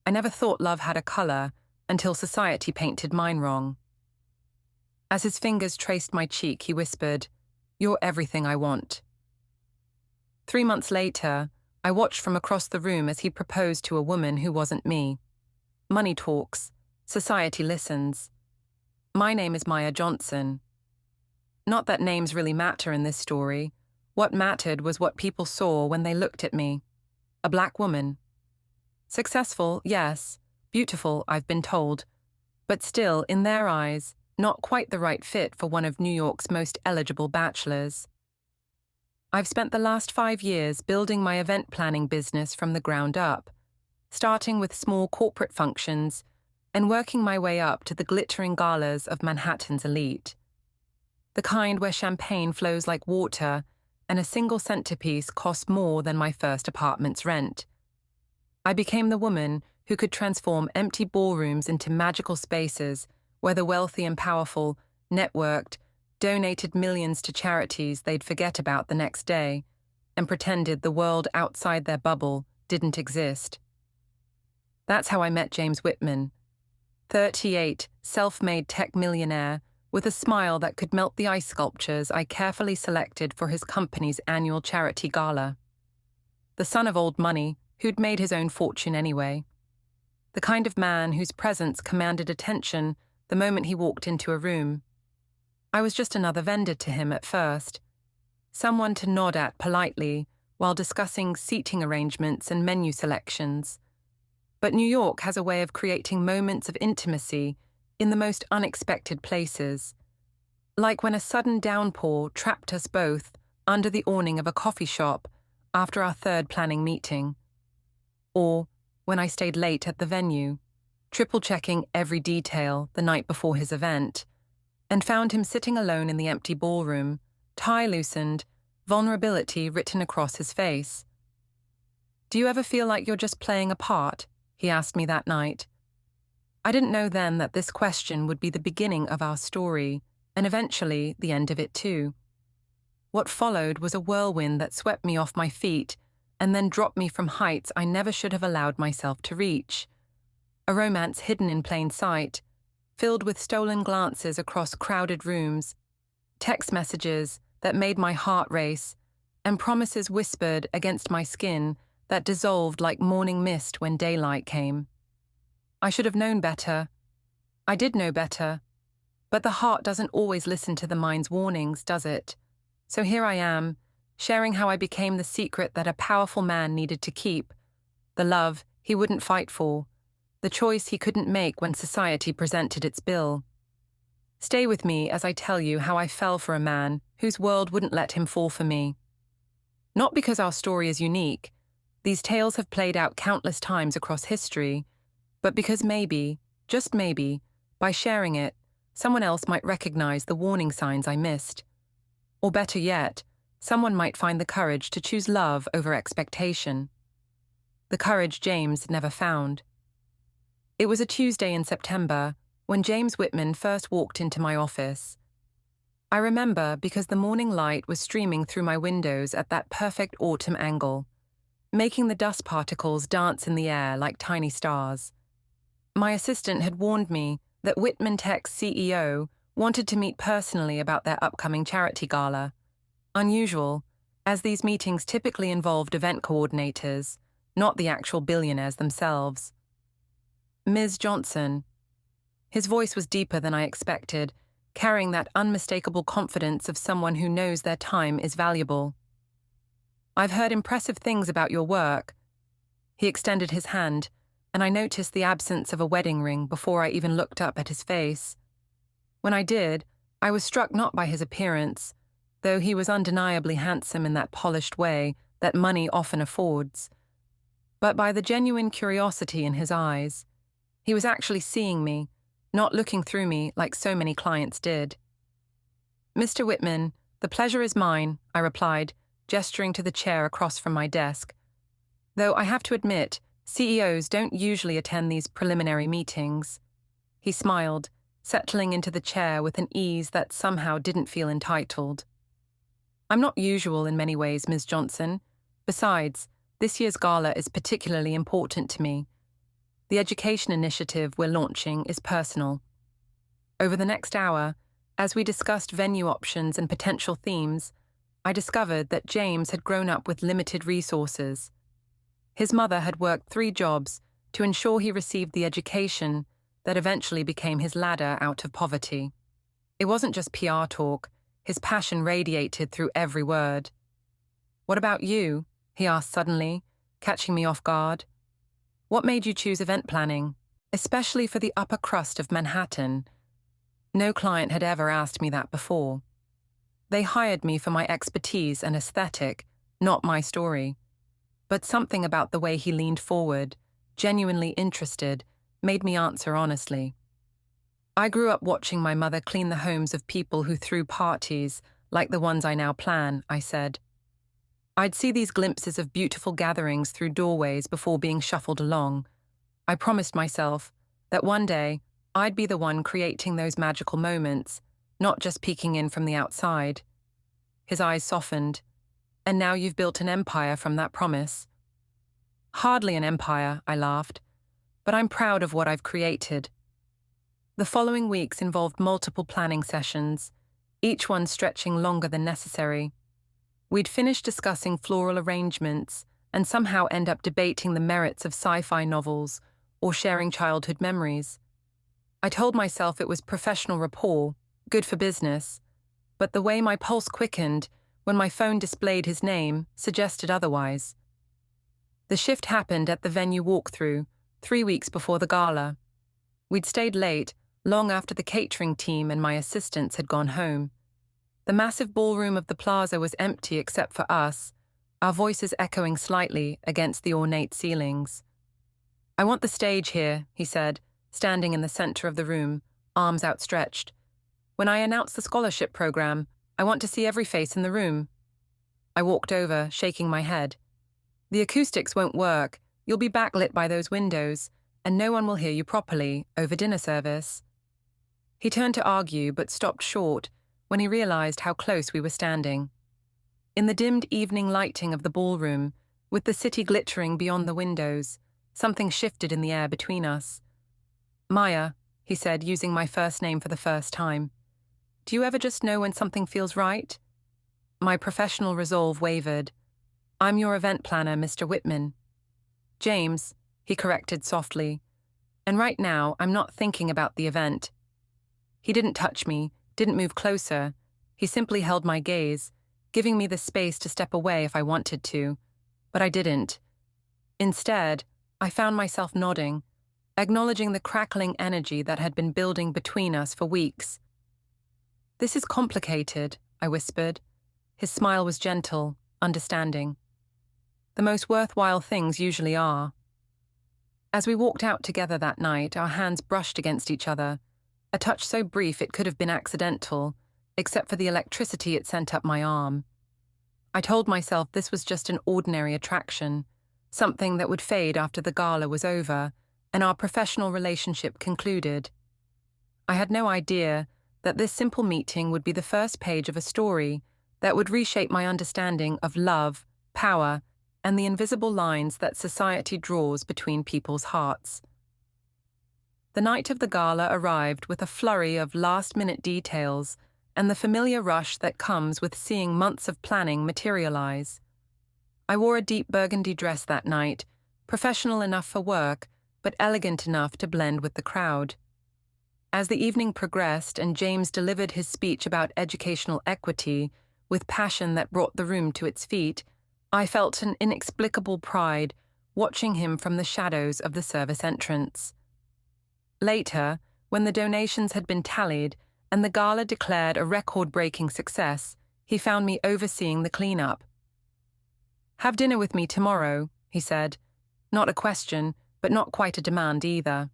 I never thought love had a color until society painted mine wrong. As his fingers traced my cheek, he whispered, "You're everything I want." 3 months later, I watched from across the room as he proposed to a woman who wasn't me. Money talks. Society listens. My name is Maya Johnson. Not that names really matter in this story. What mattered was what people saw when they looked at me. A black woman. Successful, yes. Beautiful, I've been told. But still, in their eyes, not quite the right fit for one of New York's most eligible bachelors. I've spent the last 5 years building my event planning business from the ground up, starting with small corporate functions and working my way up to the glittering galas of Manhattan's elite. The kind where champagne flows like water and a single centerpiece costs more than my first apartment's rent. I became the woman who could transform empty ballrooms into magical spaces where the wealthy and powerful, networked, donated millions to charities they'd forget about the next day and pretended the world outside their bubble didn't exist. That's how I met James Whitman, 38, self-made tech millionaire with a smile that could melt the ice sculptures I carefully selected for his company's annual charity gala. The son of old money, who'd made his own fortune anyway. The kind of man whose presence commanded attention the moment he walked into a room. I was just another vendor to him at first, someone to nod at politely while discussing seating arrangements and menu selections. But New York has a way of creating moments of intimacy in the most unexpected places, like when a sudden downpour trapped us both under the awning of a coffee shop after our third planning meeting, or when I stayed late at the venue, triple-checking every detail the night before his event, and found him sitting alone in the empty ballroom, tie loosened, vulnerability written across his face. "Do you ever feel like you're just playing a part?" he asked me that night. I didn't know then that this question would be the beginning of our story, and eventually the end of it too. What followed was a whirlwind that swept me off my feet and then dropped me from heights I never should have allowed myself to reach. A romance hidden in plain sight, filled with stolen glances across crowded rooms, text messages that made my heart race, and promises whispered against my skin that dissolved like morning mist when daylight came. I should have known better. I did know better. But the heart doesn't always listen to the mind's warnings, does it? So here I am, sharing how I became the secret that a powerful man needed to keep, the love he wouldn't fight for, the choice he couldn't make when society presented its bill. Stay with me as I tell you how I fell for a man whose world wouldn't let him fall for me. Not because our story is unique. These tales have played out countless times across history, but because maybe, just maybe, by sharing it, someone else might recognize the warning signs I missed. Or better yet, someone might find the courage to choose love over expectation. The courage James never found. It was a Tuesday in September when James Whitman first walked into my office. I remember because the morning light was streaming through my windows at that perfect autumn angle, making the dust particles dance in the air like tiny stars. My assistant had warned me that Whitman Tech's CEO wanted to meet personally about their upcoming charity gala. Unusual, as these meetings typically involved event coordinators, not the actual billionaires themselves. "Ms. Johnson." His voice was deeper than I expected, carrying that unmistakable confidence of someone who knows their time is valuable. "I've heard impressive things about your work." He extended his hand, and I noticed the absence of a wedding ring before I even looked up at his face. When I did, I was struck not by his appearance, though he was undeniably handsome in that polished way that money often affords, but by the genuine curiosity in his eyes. He was actually seeing me, not looking through me like so many clients did. "Mr. Whitman, the pleasure is mine," I replied, gesturing to the chair across from my desk. "Though I have to admit, CEOs don't usually attend these preliminary meetings." He smiled, settling into the chair with an ease that somehow didn't feel entitled. "I'm not usual in many ways, Ms. Johnson. Besides, this year's gala is particularly important to me. The education initiative we're launching is personal. Over the next hour, as we discussed venue options and potential themes, I discovered that James had grown up with limited resources. His mother had worked 3 jobs to ensure he received the education that eventually became his ladder out of poverty. It wasn't just PR talk, his passion radiated through every word. "What about you?" he asked suddenly, catching me off guard. "What made you choose event planning, especially for the upper crust of Manhattan?" No client had ever asked me that before. They hired me for my expertise and aesthetic, not my story. But something about the way he leaned forward, genuinely interested, made me answer honestly. "I grew up watching my mother clean the homes of people who threw parties like the ones I now plan," I said. "I'd see these glimpses of beautiful gatherings through doorways before being shuffled along. I promised myself that one day I'd be the one creating those magical moments, not just peeking in from the outside." His eyes softened. "And now you've built an empire from that promise." "Hardly an empire," I laughed, "but I'm proud of what I've created." The following weeks involved multiple planning sessions, each one stretching longer than necessary. We'd finish discussing floral arrangements and somehow end up debating the merits of sci-fi novels or sharing childhood memories. I told myself it was professional rapport, good for business, but the way my pulse quickened when my phone displayed his name suggested otherwise. The shift happened at the venue walkthrough, 3 weeks before the gala. We'd stayed late, long after the catering team and my assistants had gone home. The massive ballroom of the plaza was empty except for us, our voices echoing slightly against the ornate ceilings. "I want the stage here," he said, standing in the center of the room, arms outstretched. "When I announce the scholarship program, I want to see every face in the room." I walked over, shaking my head. "The acoustics won't work. You'll be backlit by those windows, and no one will hear you properly over dinner service." He turned to argue, but stopped short when he realized how close we were standing. In the dimmed evening lighting of the ballroom, with the city glittering beyond the windows, something shifted in the air between us. "Maya," he said, using my first name for the first time, "do you ever just know when something feels right?" My professional resolve wavered. "I'm your event planner, Mr. Whitman." "James," he corrected softly. "And right now, I'm not thinking about the event." He didn't touch me, didn't move closer. He simply held my gaze, giving me the space to step away if I wanted to. But I didn't. Instead, I found myself nodding, acknowledging the crackling energy that had been building between us for weeks. "This is complicated," I whispered. His smile was gentle, understanding. "The most worthwhile things usually are." As we walked out together that night, our hands brushed against each other, a touch so brief it could have been accidental, except for the electricity it sent up my arm. I told myself this was just an ordinary attraction, something that would fade after the gala was over and our professional relationship concluded. I had no idea that this simple meeting would be the first page of a story that would reshape my understanding of love, power, and the invisible lines that society draws between people's hearts. The night of the gala arrived with a flurry of last-minute details and the familiar rush that comes with seeing months of planning materialize. I wore a deep burgundy dress that night, professional enough for work, but elegant enough to blend with the crowd. As the evening progressed and James delivered his speech about educational equity with passion that brought the room to its feet, I felt an inexplicable pride watching him from the shadows of the service entrance. Later, when the donations had been tallied and the gala declared a record-breaking success, he found me overseeing the cleanup. "Have dinner with me tomorrow," he said. Not a question, but not quite a demand either.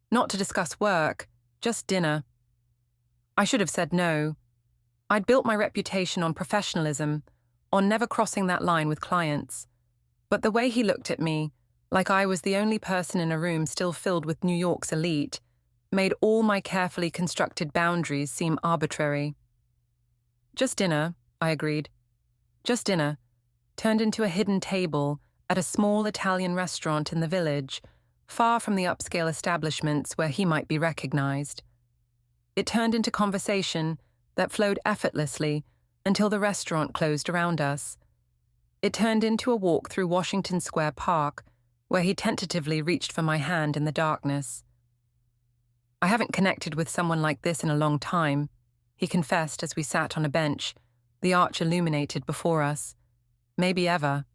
Not to discuss work, just dinner. I should have said no. I'd built my reputation on professionalism, on never crossing that line with clients. But the way he looked at me, like I was the only person in a room still filled with New York's elite, made all my carefully constructed boundaries seem arbitrary. "Just dinner," I agreed. Just dinner, turned into a hidden table at a small Italian restaurant in the village, far from the upscale establishments where he might be recognized. It turned into conversation that flowed effortlessly until the restaurant closed around us. It turned into a walk through Washington Square Park, where he tentatively reached for my hand in the darkness. "I haven't connected with someone like this in a long time," he confessed as we sat on a bench, the arch illuminated before us. "Maybe ever."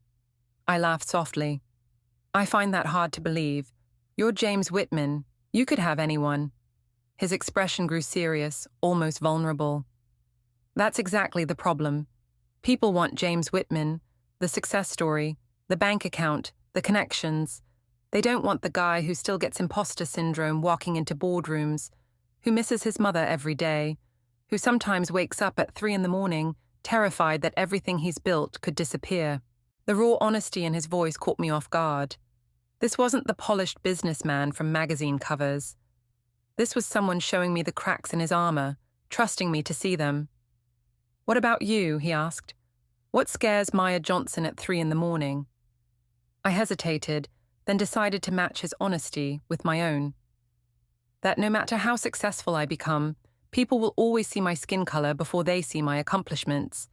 I laughed softly. "I find that hard to believe. You're James Whitman. You could have anyone." His expression grew serious, almost vulnerable. "That's exactly the problem. People want James Whitman, the success story, the bank account, the connections. They don't want the guy who still gets imposter syndrome walking into boardrooms, who misses his mother every day, who sometimes wakes up at 3 a.m, terrified that everything he's built could disappear." The raw honesty in his voice caught me off guard. This wasn't the polished businessman from magazine covers. This was someone showing me the cracks in his armor, trusting me to see them. "What about you?" he asked. "What scares Maya Johnson at 3 a.m? I hesitated, then decided to match his honesty with my own. That no matter how successful I become, people will always see my skin color before they see my accomplishments.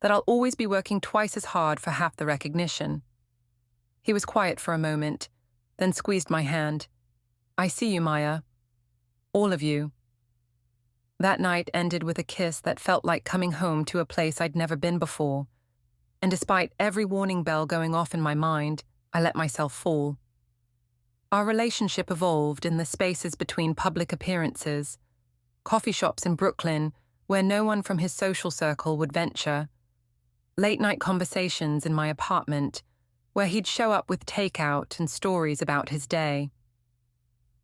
That I'll always be working twice as hard for half the recognition. He was quiet for a moment, then squeezed my hand. "I see you, Maya. All of you." That night ended with a kiss that felt like coming home to a place I'd never been before. And despite every warning bell going off in my mind, I let myself fall. Our relationship evolved in the spaces between public appearances, coffee shops in Brooklyn where no one from his social circle would venture, late-night conversations in my apartment where he'd show up with takeout and stories about his day,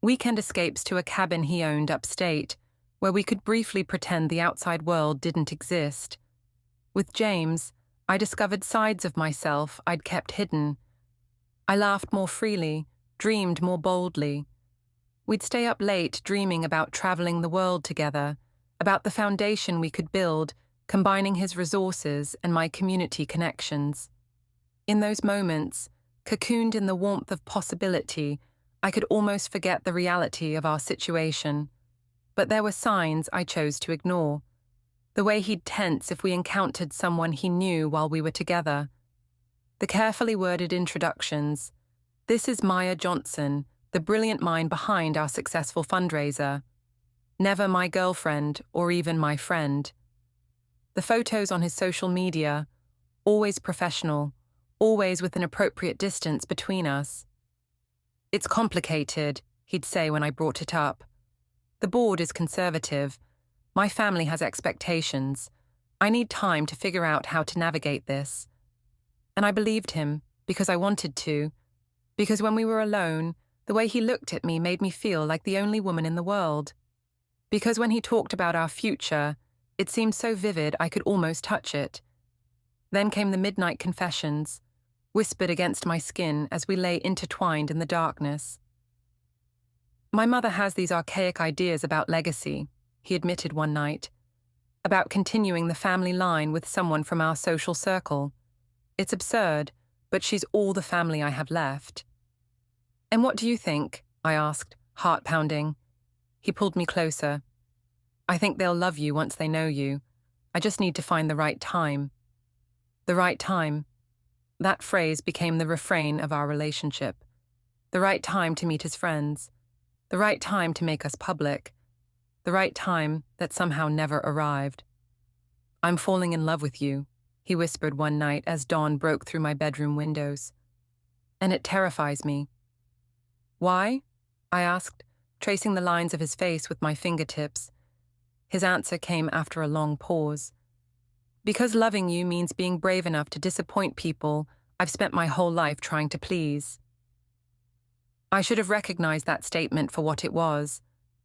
weekend escapes to a cabin he owned upstate where we could briefly pretend the outside world didn't exist. With James, I discovered sides of myself I'd kept hidden. I laughed more freely, dreamed more boldly. We'd stay up late dreaming about traveling the world together, about the foundation we could build, combining his resources and my community connections. In those moments, cocooned in the warmth of possibility, I could almost forget the reality of our situation. But there were signs I chose to ignore. The way he'd tense if we encountered someone he knew while we were together. The carefully worded introductions. "This is Maya Johnson, the brilliant mind behind our successful fundraiser. Never my girlfriend or even my friend." The photos on his social media, always professional, always with an appropriate distance between us. "It's complicated," he'd say when I brought it up. "The board is conservative. My family has expectations. I need time to figure out how to navigate this." And I believed him, because I wanted to, because when we were alone, the way he looked at me made me feel like the only woman in the world. Because when he talked about our future, it seemed so vivid I could almost touch it. Then came the midnight confessions, whispered against my skin as we lay intertwined in the darkness. "My mother has these archaic ideas about legacy," he admitted one night, "about continuing the family line with someone from our social circle. It's absurd, but she's all the family I have left." "And what do you think?" I asked, heart pounding. He pulled me closer. "I think they'll love you once they know you. I just need to find the right time." The right time. That phrase became the refrain of our relationship. The right time to meet his friends. The right time to make us public. The right time that somehow never arrived. "I'm falling in love with you," he whispered one night as dawn broke through my bedroom windows. "And it terrifies me." "Why?" I asked, tracing the lines of his face with my fingertips. His answer came after a long pause. "Because loving you means being brave enough to disappoint people I've spent my whole life trying to please." I should have recognized that statement for what it was,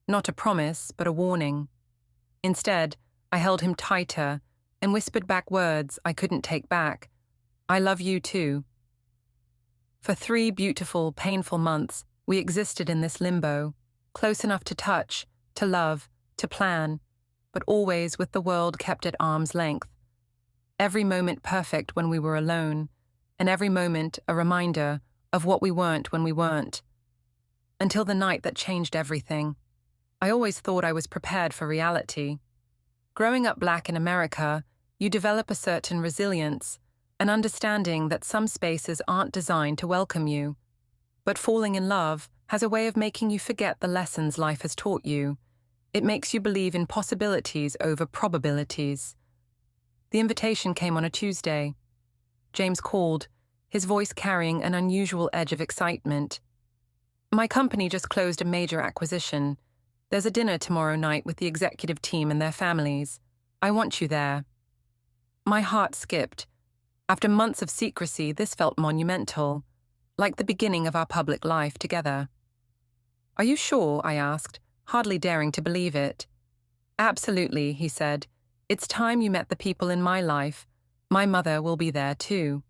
not a promise, but a warning. Instead, I held him tighter and whispered back words I couldn't take back. "I love you too." For 3 beautiful, painful months, we existed in this limbo, close enough to touch, to love, to plan, but always with the world kept at arm's length. Every moment perfect when we were alone, and every moment a reminder of what we weren't when we weren't. until the night that changed everything. I always thought I was prepared for reality. Growing up Black in America, you develop a certain resilience, an understanding that some spaces aren't designed to welcome you. But falling in love has a way of making you forget the lessons life has taught you. It makes you believe in possibilities over probabilities. The invitation came on a Tuesday. James called, his voice carrying an unusual edge of excitement. My company just closed a major acquisition. There's a dinner tomorrow night with the executive team and their families. I want you there. My heart skipped. After months of secrecy, this felt monumental, like the beginning of our public life together. Are you sure? I asked, hardly daring to believe it. Absolutely, he said. It's time you met the people in my life. My mother will be there too.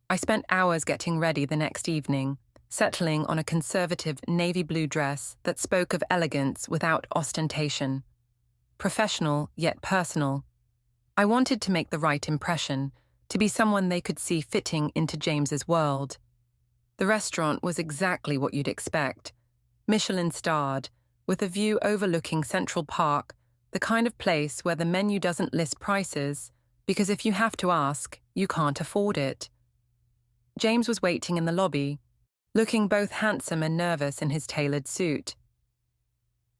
I spent hours getting ready the next evening, settling on a conservative navy blue dress that spoke of elegance without ostentation. Professional yet personal. I wanted to make the right impression, to be someone they could see fitting into James's world. The restaurant was exactly what you'd expect. Michelin-starred, with a view overlooking Central Park, the kind of place where the menu doesn't list prices, because if you have to ask, you can't afford it. James was waiting in the lobby, looking both handsome and nervous in his tailored suit.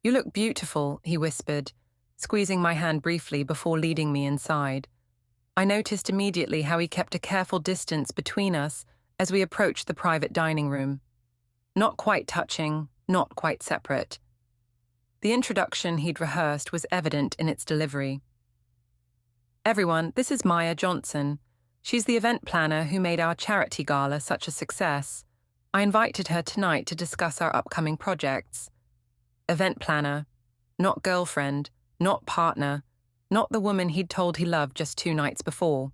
You look beautiful, he whispered, squeezing my hand briefly before leading me inside. I noticed immediately how he kept a careful distance between us as we approached the private dining room. Not quite touching, not quite separate. The introduction he'd rehearsed was evident in its delivery. Everyone, this is Maya Johnson. She's the event planner who made our charity gala such a success. I invited her tonight to discuss our upcoming projects. Event planner, not girlfriend, not partner, not the woman he'd told he loved just 2 nights before.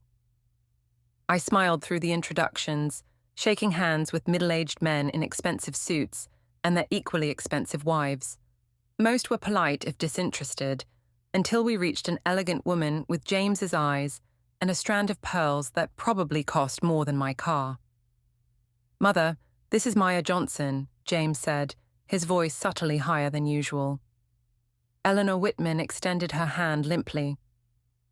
I smiled through the introductions, shaking hands with middle-aged men in expensive suits and their equally expensive wives. Most were polite if disinterested, until we reached an elegant woman with James's eyes and a strand of pearls that probably cost more than my car. Mother, this is Maya Johnson, James said, his voice subtly higher than usual. Eleanor Whitman extended her hand limply.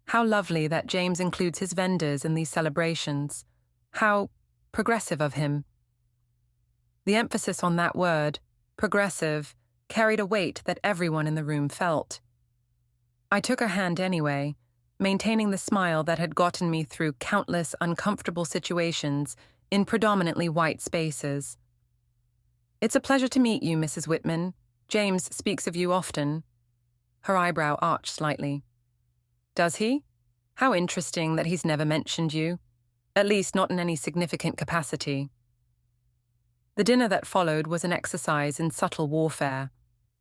How lovely that James includes his vendors in these celebrations. How progressive of him. The emphasis on that word, progressive, carried a weight that everyone in the room felt. I took her hand anyway, maintaining the smile that had gotten me through countless uncomfortable situations in predominantly white spaces. It's a pleasure to meet you, Mrs. Whitman. James speaks of you often. Her eyebrow arched slightly. Does he? How interesting that he's never mentioned you. At least not in any significant capacity. The dinner that followed was an exercise in subtle warfare.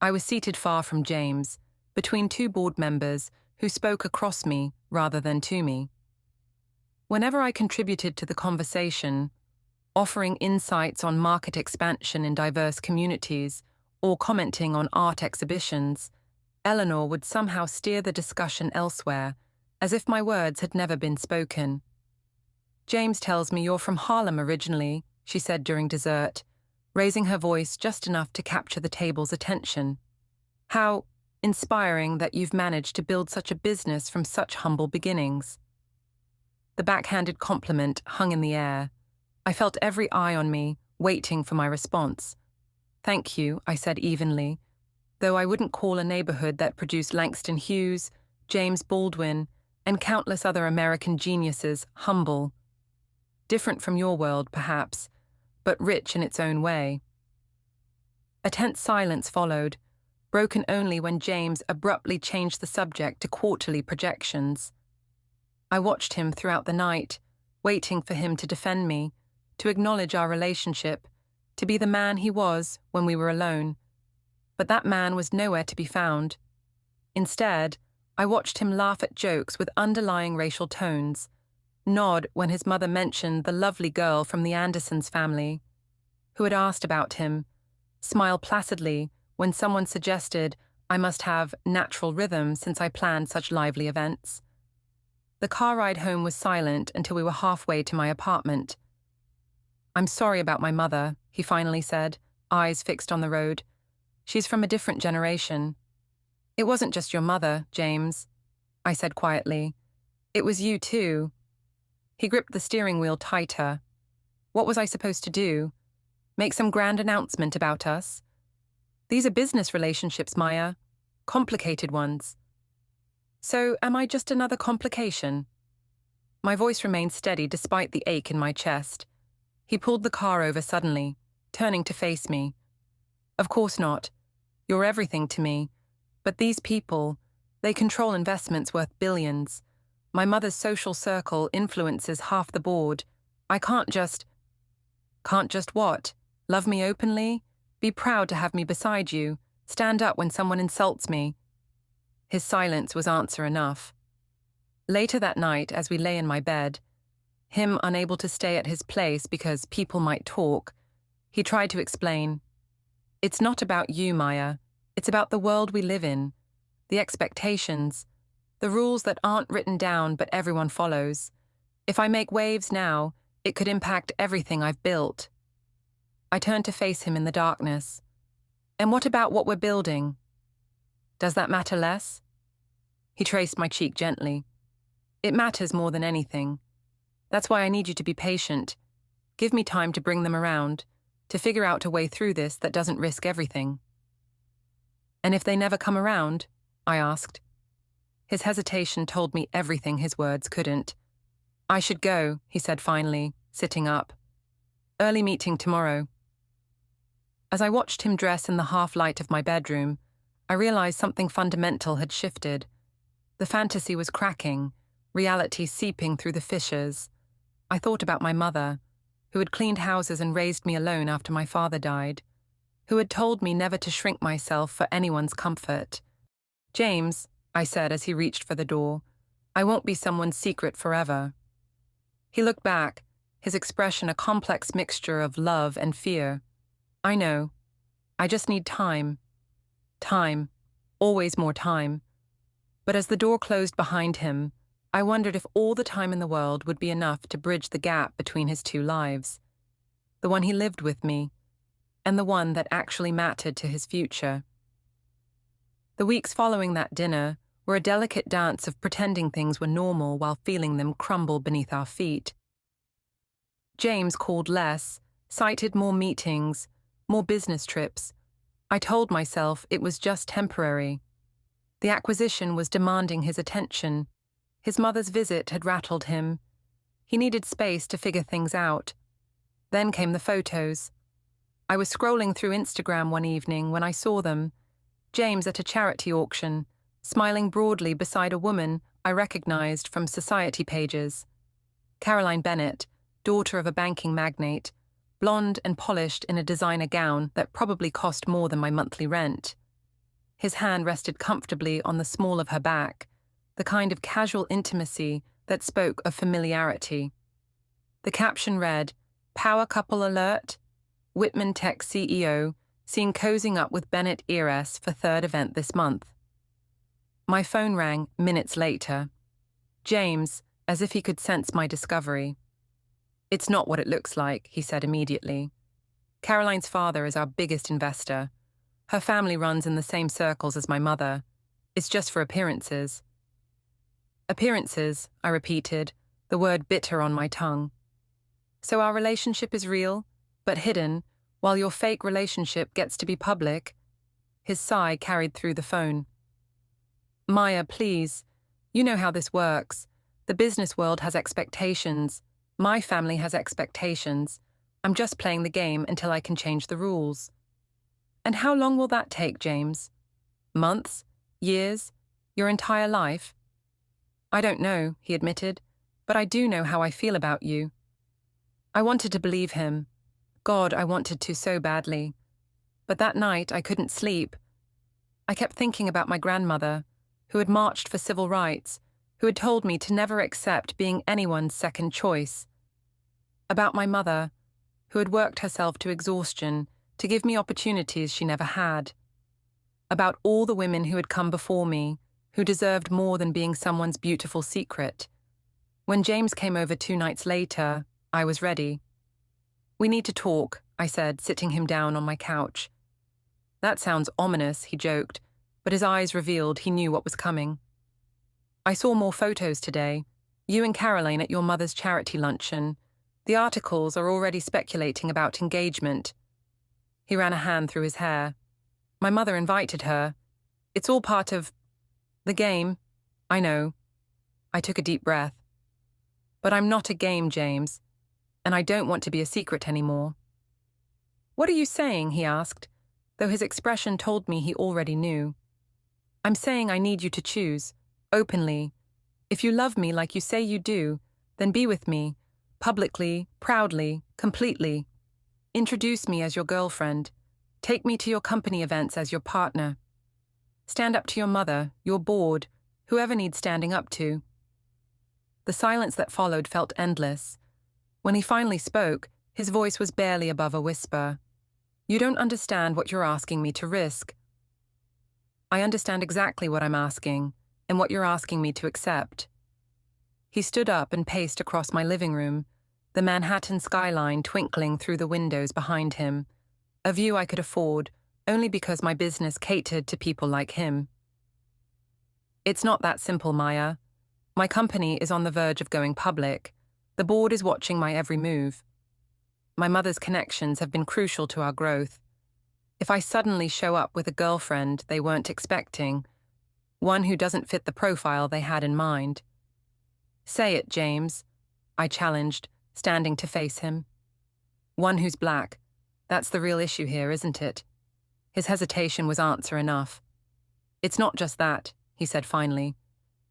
I was seated far from James, between 2 board members who spoke across me rather than to me. Whenever I contributed to the conversation, offering insights on market expansion in diverse communities or commenting on art exhibitions, Eleanor would somehow steer the discussion elsewhere, as if my words had never been spoken. James tells me you're from Harlem originally, she said during dessert, raising her voice just enough to capture the table's attention. How inspiring that you've managed to build such a business from such humble beginnings. The backhanded compliment hung in the air. I felt every eye on me, waiting for my response. Thank you, I said evenly, though I wouldn't call a neighborhood that produced Langston Hughes, James Baldwin, and countless other American geniuses humble. Different from your world, perhaps, but rich in its own way. A tense silence followed, broken only when James abruptly changed the subject to quarterly projections. I watched him throughout the night, waiting for him to defend me, to acknowledge our relationship, to be the man he was when we were alone. But that man was nowhere to be found. Instead, I watched him laugh at jokes with underlying racial tones, nod when his mother mentioned the lovely girl from the Andersons family, who had asked about him, smile placidly when someone suggested I must have natural rhythm since I planned such lively events. The car ride home was silent until we were halfway to my apartment. I'm sorry about my mother, he finally said, eyes fixed on the road. She's from a different generation. It wasn't just your mother, James, I said quietly. It was you too. He gripped the steering wheel tighter. What was I supposed to do? Make some grand announcement about us? These are business relationships, Maya. Complicated ones. So, am I just another complication? My voice remained steady despite the ache in my chest. He pulled the car over suddenly, turning to face me. Of course not. You're everything to me. But these people, they control investments worth billions. My mother's social circle influences half the board. I can't just... Can't just what? Love me openly? Be proud to have me beside you? Stand up when someone insults me? His silence was answer enough. Later that night, as we lay in my bed, him unable to stay at his place because people might talk, he tried to explain. It's not about you, Maya. It's about the world we live in, the expectations, the rules that aren't written down but everyone follows. If I make waves now, it could impact everything I've built. I turned to face him in the darkness. And what about what we're building? Does that matter less? He traced my cheek gently. It matters more than anything. That's why I need you to be patient. Give me time to bring them around, to figure out a way through this that doesn't risk everything. And if they never come around? I asked. His hesitation told me everything his words couldn't. I should go, he said finally, sitting up. Early meeting tomorrow. As I watched him dress in the half-light of my bedroom, I realized something fundamental had shifted. The fantasy was cracking, reality seeping through the fissures. I thought about my mother, who had cleaned houses and raised me alone after my father died, who had told me never to shrink myself for anyone's comfort. James, I said as he reached for the door, I won't be someone's secret forever. He looked back, his expression a complex mixture of love and fear. I know. I just need time. Time. Always more time. But as the door closed behind him, I wondered if all the time in the world would be enough to bridge the gap between his two lives. The one he lived with me, and the one that actually mattered to his future. The weeks following that dinner were a delicate dance of pretending things were normal while feeling them crumble beneath our feet. James called less, cited more meetings, more business trips. I told myself it was just temporary. The acquisition was demanding his attention. His mother's visit had rattled him. He needed space to figure things out. Then came the photos. I was scrolling through Instagram one evening when I saw them. James at a charity auction, smiling broadly beside a woman I recognized from society pages. Caroline Bennett, daughter of a banking magnate, blonde and polished in a designer gown that probably cost more than my monthly rent. His hand rested comfortably on the small of her back, the kind of casual intimacy that spoke of familiarity. The caption read, Power couple alert, Whitman Tech CEO, seen cozying up with Bennett heiress for third event this month. My phone rang minutes later. James, as if he could sense my discovery. It's not what it looks like, he said immediately. Caroline's father is our biggest investor. Her family runs in the same circles as my mother. It's just for appearances. Appearances, I repeated, the word bitter on my tongue. So our relationship is real, but hidden, while your fake relationship gets to be public? His sigh carried through the phone. Maya, please. You know how this works. The business world has expectations. My family has expectations. I'm just playing the game until I can change the rules. And how long will that take, James? Months? Years? Your entire life? I don't know, he admitted, but I do know how I feel about you. I wanted to believe him. God, I wanted to so badly. But that night I couldn't sleep. I kept thinking about my grandmother, who had marched for civil rights, who had told me to never accept being anyone's second choice. About my mother, who had worked herself to exhaustion to give me opportunities she never had. About all the women who had come before me, who deserved more than being someone's beautiful secret. When James came over 2 nights later, I was ready. We need to talk, I said, sitting him down on my couch. That sounds ominous, he joked, but his eyes revealed he knew what was coming. I saw more photos today. You and Caroline at your mother's charity luncheon. The articles are already speculating about engagement. He ran a hand through his hair. My mother invited her. It's all part of the game. I know. I took a deep breath. But I'm not a game, James, and I don't want to be a secret anymore. What are you saying? He asked, though his expression told me he already knew. I'm saying I need you to choose, openly. If you love me like you say you do, then be with me, publicly, proudly, completely. Introduce me as your girlfriend. Take me to your company events as your partner. Stand up to your mother, your board, whoever needs standing up to. The silence that followed felt endless. When he finally spoke, his voice was barely above a whisper. You don't understand what you're asking me to risk. I understand exactly what I'm asking, and what you're asking me to accept. He stood up and paced across my living room, the Manhattan skyline twinkling through the windows behind him, a view I could afford only because my business catered to people like him. It's not that simple, Maya. My company is on the verge of going public. The board is watching my every move. My mother's connections have been crucial to our growth. If I suddenly show up with a girlfriend they weren't expecting, one who doesn't fit the profile they had in mind. Say it, James, I challenged, standing to face him. One who's black. That's the real issue here, isn't it? His hesitation was answer enough. It's not just that, he said finally.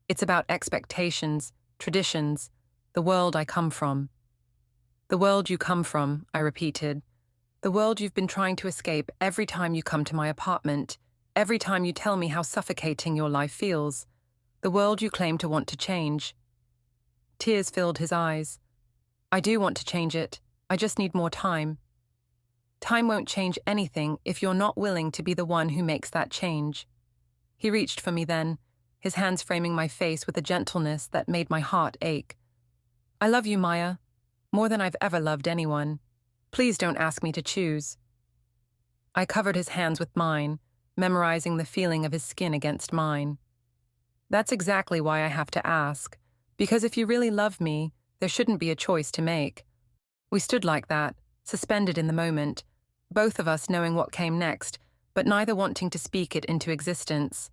It's about expectations, traditions, the world I come from. The world you come from, I repeated. The world you've been trying to escape every time you come to my apartment, every time you tell me how suffocating your life feels. The world you claim to want to change. Tears filled his eyes. I do want to change it. I just need more time. Time won't change anything if you're not willing to be the one who makes that change. He reached for me then, his hands framing my face with a gentleness that made my heart ache. I love you, Maya, more than I've ever loved anyone. Please don't ask me to choose. I covered his hands with mine, memorizing the feeling of his skin against mine. That's exactly why I have to ask, because if you really love me, there shouldn't be a choice to make. We stood like that, suspended in the moment, both of us knowing what came next, but neither wanting to speak it into existence.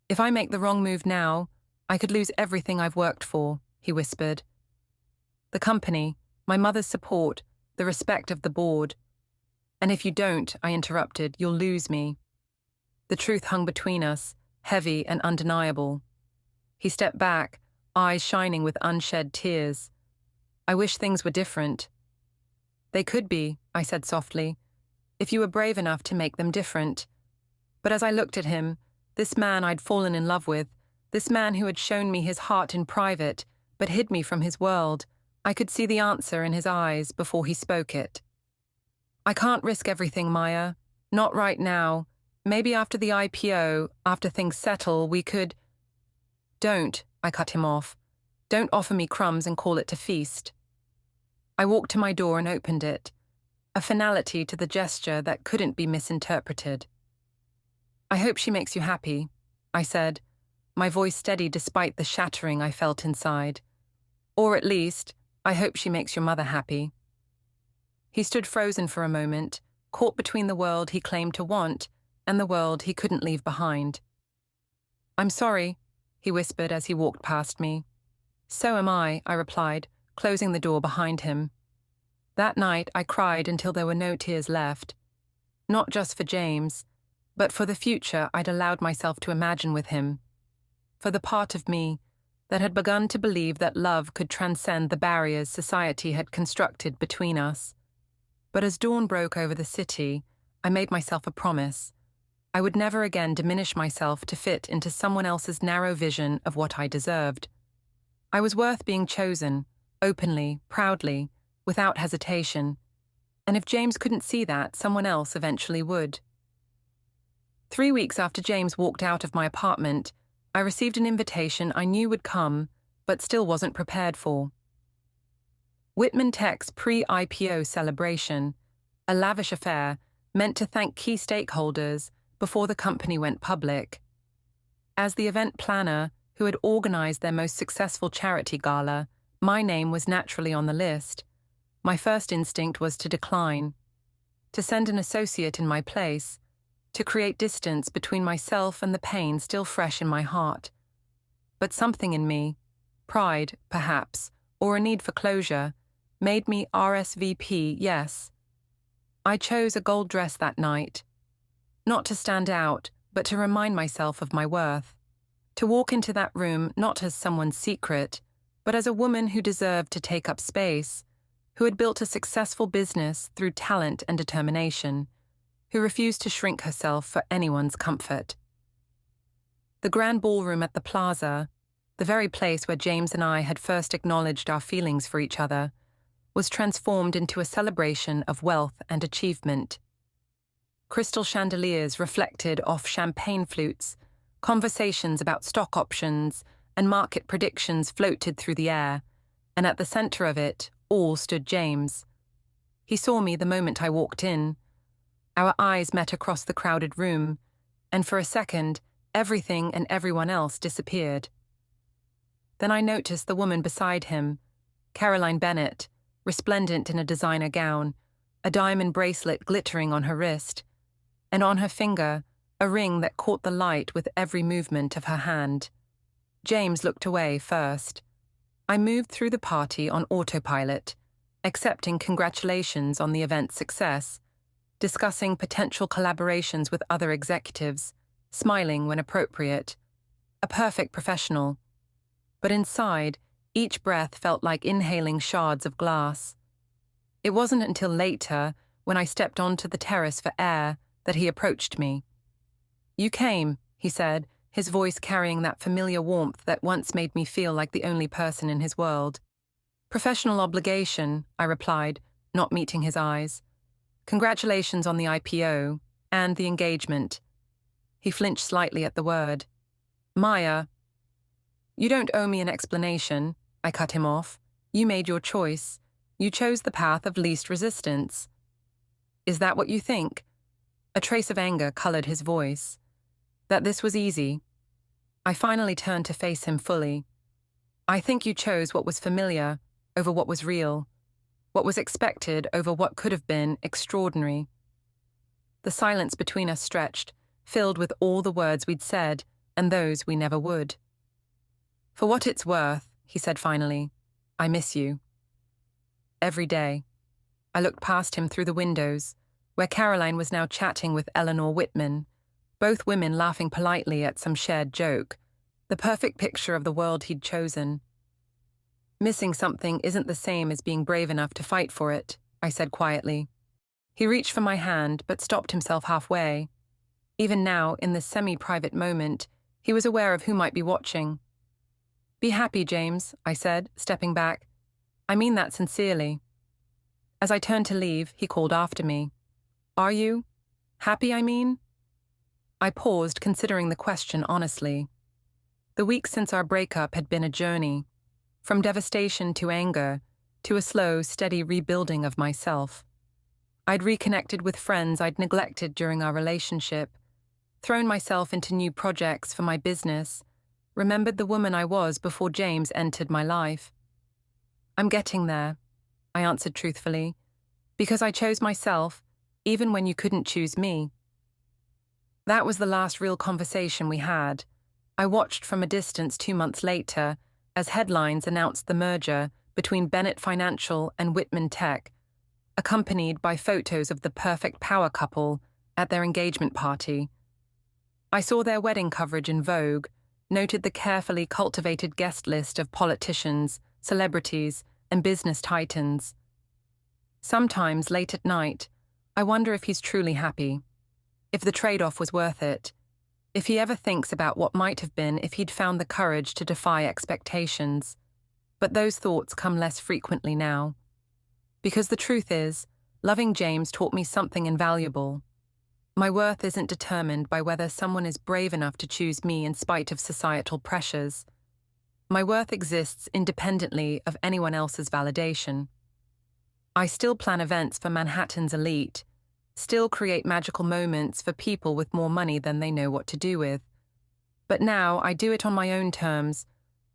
If I make the wrong move now, I could lose everything I've worked for, he whispered. The company, my mother's support, the respect of the board. And if you don't, I interrupted, you'll lose me. The truth hung between us, heavy and undeniable. He stepped back, eyes shining with unshed tears. I wish things were different. They could be, I said softly, if you were brave enough to make them different. But as I looked at him, this man I'd fallen in love with, this man who had shown me his heart in private, but hid me from his world, I could see the answer in his eyes before he spoke it. I can't risk everything, Maya. Not right now. Maybe after the IPO, after things settle, we could... Don't, I cut him off. Don't offer me crumbs and call it a feast. I walked to my door and opened it, a finality to the gesture that couldn't be misinterpreted. I hope she makes you happy, I said, my voice steady despite the shattering I felt inside. Or at least, I hope she makes your mother happy. He stood frozen for a moment, caught between the world he claimed to want and the world he couldn't leave behind. I'm sorry, he whispered as he walked past me. So am I replied, closing the door behind him. That night I cried until there were no tears left. Not just for James, but for the future I'd allowed myself to imagine with him. For the part of me that had begun to believe that love could transcend the barriers society had constructed between us. But as dawn broke over the city, I made myself a promise. I would never again diminish myself to fit into someone else's narrow vision of what I deserved. I was worth being chosen, openly, proudly, without hesitation. And if James couldn't see that, someone else eventually would. 3 weeks after James walked out of my apartment, I received an invitation I knew would come, but still wasn't prepared for. Whitman Tech's pre-IPO celebration, a lavish affair meant to thank key stakeholders before the company went public. As the event planner who had organized their most successful charity gala, my name was naturally on the list. My first instinct was to decline, to send an associate in my place, to create distance between myself and the pain still fresh in my heart. But something in me, pride, perhaps, or a need for closure, made me RSVP yes. I chose a gold dress that night, not to stand out, but to remind myself of my worth. To walk into that room not as someone's secret, but as a woman who deserved to take up space, who had built a successful business through talent and determination, who refused to shrink herself for anyone's comfort. The grand ballroom at the plaza, the very place where James and I had first acknowledged our feelings for each other, was transformed into a celebration of wealth and achievement. Crystal chandeliers reflected off champagne flutes, conversations about stock options and market predictions floated through the air, and at the center of it all stood James. He saw me the moment I walked in. Our eyes met across the crowded room, and for a second, everything and everyone else disappeared. Then I noticed the woman beside him, Caroline Bennett, resplendent in a designer gown, a diamond bracelet glittering on her wrist, and on her finger, a ring that caught the light with every movement of her hand. James looked away first. I moved through the party on autopilot, accepting congratulations on the event's success, discussing potential collaborations with other executives, smiling when appropriate. A perfect professional. But inside, each breath felt like inhaling shards of glass. It wasn't until later, when I stepped onto the terrace for air, that he approached me. "You came," he said, his voice carrying that familiar warmth that once made me feel like the only person in his world. "Professional obligation," I replied, not meeting his eyes. "Congratulations on the IPO and the engagement." He flinched slightly at the word. "Maya." "You don't owe me an explanation," I cut him off. "You made your choice. You chose the path of least resistance." "Is that what you think?" A trace of anger colored his voice. "That this was easy?" I finally turned to face him fully. "I think you chose what was familiar over what was real, what was expected over what could have been extraordinary." The silence between us stretched, filled with all the words we'd said and those we never would. "For what it's worth," he said finally, "I miss you. Every day." I looked past him through the windows, where Caroline was now chatting with Eleanor Whitman, both women laughing politely at some shared joke, the perfect picture of the world he'd chosen. "Missing something isn't the same as being brave enough to fight for it," I said quietly. He reached for my hand but stopped himself halfway. Even now, in this semi-private moment, he was aware of who might be watching. "Be happy, James," I said, stepping back. "I mean that sincerely." As I turned to leave, he called after me. "Are you? Happy, I mean?" I paused, considering the question honestly. The weeks since our breakup had been a journey, from devastation to anger, to a slow, steady rebuilding of myself. I'd reconnected with friends I'd neglected during our relationship, thrown myself into new projects for my business, remembered the woman I was before James entered my life. "I'm getting there," I answered truthfully, "because I chose myself, even when you couldn't choose me." That was the last real conversation we had. I watched from a distance 2 months later as headlines announced the merger between Bennett Financial and Whitman Tech, accompanied by photos of the perfect power couple at their engagement party. I saw their wedding coverage in Vogue, noted the carefully cultivated guest list of politicians, celebrities, and business titans. Sometimes, late at night, I wonder if he's truly happy, if the trade-off was worth it, if he ever thinks about what might have been if he'd found the courage to defy expectations. But those thoughts come less frequently now. Because the truth is, loving James taught me something invaluable. My worth isn't determined by whether someone is brave enough to choose me in spite of societal pressures. My worth exists independently of anyone else's validation. I still plan events for Manhattan's elite, still create magical moments for people with more money than they know what to do with. But now I do it on my own terms,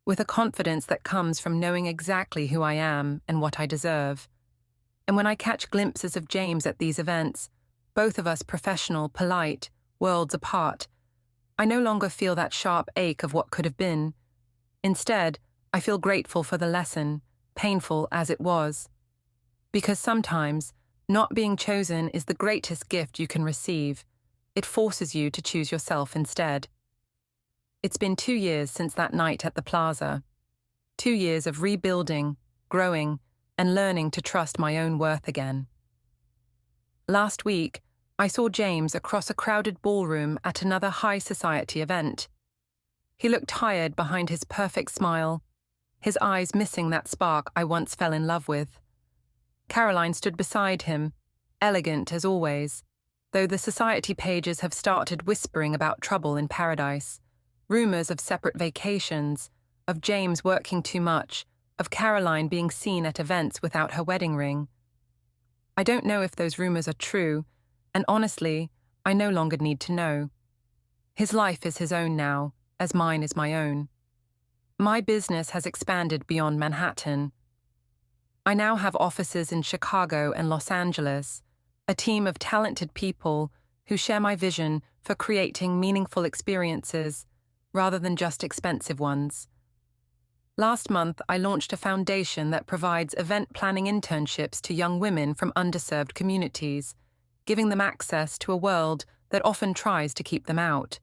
with a confidence that comes from knowing exactly who I am and what I deserve. And when I catch glimpses of James at these events, both of us professional, polite, worlds apart, I no longer feel that sharp ache of what could have been. Instead, I feel grateful for the lesson, painful as it was. Because sometimes, not being chosen is the greatest gift you can receive. It forces you to choose yourself instead. It's been 2 years since that night at the plaza. 2 years of rebuilding, growing, and learning to trust my own worth again. Last week, I saw James across a crowded ballroom at another high society event. He looked tired behind his perfect smile, his eyes missing that spark I once fell in love with. Caroline stood beside him, elegant as always, though the society pages have started whispering about trouble in paradise, rumors of separate vacations, of James working too much, of Caroline being seen at events without her wedding ring. I don't know if those rumors are true, and honestly, I no longer need to know. His life is his own now, as mine is my own. My business has expanded beyond Manhattan. I now have offices in Chicago and Los Angeles, a team of talented people who share my vision for creating meaningful experiences rather than just expensive ones. Last month, I launched a foundation that provides event planning internships to young women from underserved communities, giving them access to a world that often tries to keep them out.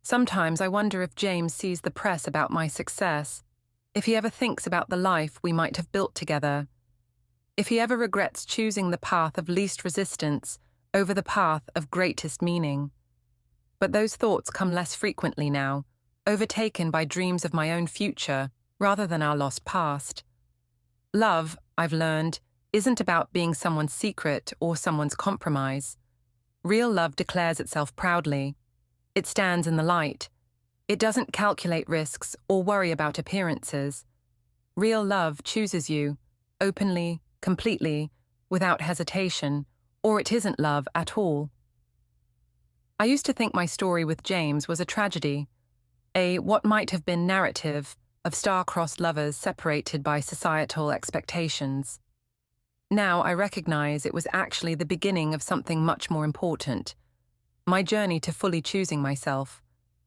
Sometimes I wonder if James sees the press about my success, if he ever thinks about the life we might have built together, if he ever regrets choosing the path of least resistance over the path of greatest meaning. But those thoughts come less frequently now, overtaken by dreams of my own future rather than our lost past. Love, I've learned, isn't about being someone's secret or someone's compromise. Real love declares itself proudly. It stands in the light. It doesn't calculate risks or worry about appearances. Real love chooses you, openly, completely, without hesitation, or it isn't love at all. I used to think my story with James was a tragedy, a what might have been narrative of star-crossed lovers separated by societal expectations. Now I recognize it was actually the beginning of something much more important, my journey to fully choosing myself.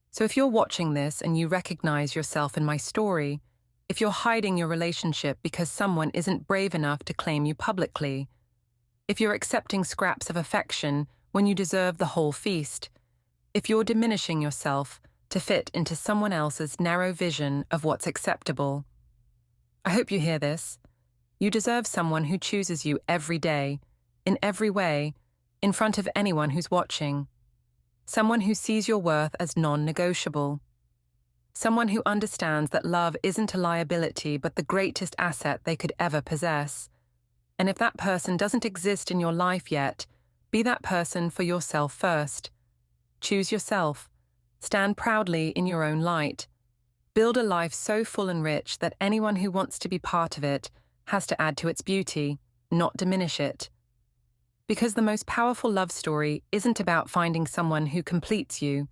So if you're watching this and you recognize yourself in my story, if you're hiding your relationship because someone isn't brave enough to claim you publicly, if you're accepting scraps of affection when you deserve the whole feast, if you're diminishing yourself to fit into someone else's narrow vision of what's acceptable, I hope you hear this. You deserve someone who chooses you every day, in every way, in front of anyone who's watching. Someone who sees your worth as non-negotiable. Someone who understands that love isn't a liability but the greatest asset they could ever possess. And if that person doesn't exist in your life yet, be that person for yourself first. Choose yourself. Stand proudly in your own light. Build a life so full and rich that anyone who wants to be part of it has to add to its beauty, not diminish it. Because the most powerful love story isn't about finding someone who completes you.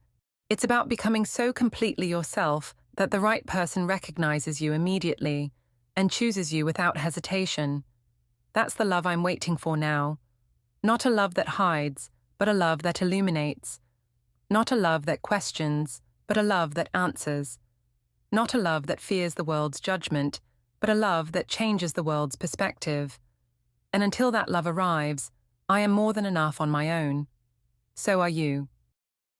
It's about becoming so completely yourself that the right person recognizes you immediately and chooses you without hesitation. That's the love I'm waiting for now. Not a love that hides, but a love that illuminates. Not a love that questions, but a love that answers. Not a love that fears the world's judgment, but a love that changes the world's perspective. And until that love arrives, I am more than enough on my own. So are you.